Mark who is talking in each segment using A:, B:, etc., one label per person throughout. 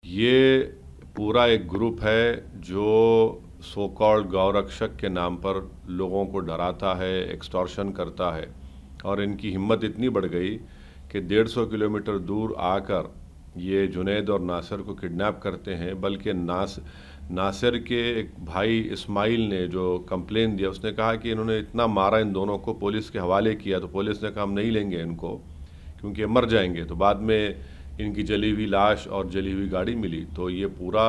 A: ये पूरा एक ग्रुप है जो सो कॉल्ड गौरक्षक के नाम पर लोगों को डराता है, एक्सटॉर्शन करता है। और इनकी हिम्मत इतनी बढ़ गई कि 150 किलोमीटर दूर आकर ये जुनैद और नासिर को किडनैप करते हैं। बल्कि नासिर के एक भाई इस्माइल ने जो कंप्लेन दिया, उसने कहा कि इन्होंने इतना मारा इन दोनों को, पुलिस के हवाले किया। तो पुलिस ने कहा हम नहीं लेंगे इनको क्योंकि मर जाएंगे। तो बाद में इनकी जली हुई लाश और जली हुई गाड़ी मिली। तो ये पूरा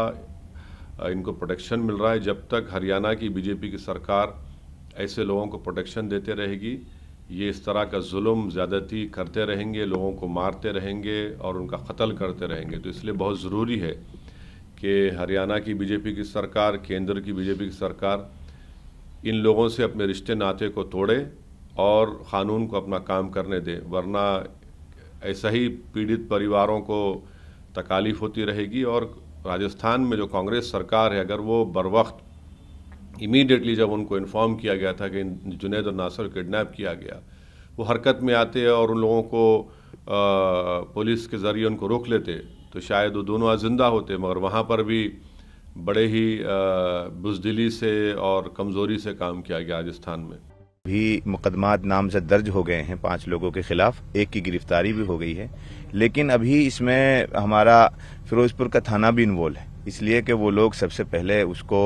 A: इनको प्रोटेक्शन मिल रहा है। जब तक हरियाणा की बीजेपी की सरकार ऐसे लोगों को प्रोटेक्शन देते रहेगी, ये इस तरह का जुल्म ज़्यादती करते रहेंगे, लोगों को मारते रहेंगे और उनका कत्ल करते रहेंगे। तो इसलिए बहुत ज़रूरी है कि हरियाणा की बीजेपी की सरकार, केंद्र की बीजेपी की सरकार इन लोगों से अपने रिश्ते नाते को तोड़े और क़ानून को अपना काम करने दे। वरना ऐसा ही पीड़ित परिवारों को तकालीफ होती रहेगी। और राजस्थान में जो कांग्रेस सरकार है, अगर वो बर वक्त इमीडिएटली जब उनको इन्फॉर्म किया गया था कि जुनैद और नासिर को किडनैप किया गया, वो हरकत में आते और उन लोगों को पुलिस के ज़रिए उनको रोक लेते तो शायद वो दोनों आज जिंदा होते। मगर वहाँ पर भी बड़े ही बुज़दिली से और कमज़ोरी से काम किया गया। राजस्थान में
B: भी मुकदमात नामजद दर्ज हो गए हैं 5 लोगों के खिलाफ, एक की गिरफ्तारी भी हो गई है। लेकिन अभी इसमें हमारा फिरोजपुर का थाना भी इन्वॉल्व है, इसलिए कि वो लोग सबसे पहले उसको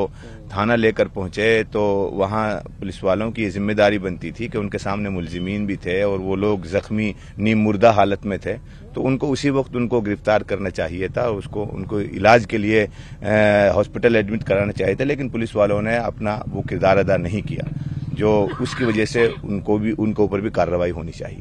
B: थाना लेकर पहुंचे तो वहां पुलिस वालों की जिम्मेदारी बनती थी कि उनके सामने मुलजिमीन भी थे और वो लोग जख्मी नीम मुर्दा हालत में थे। तो उनको उसी वक्त उनको गिरफ्तार करना चाहिए था, उनको इलाज के लिए हॉस्पिटल एडमिट कराना चाहिए था। लेकिन पुलिस वालों ने अपना वो किरदार अदा नहीं किया, जो उसकी वजह से उनको ऊपर भी कार्रवाई होनी चाहिए।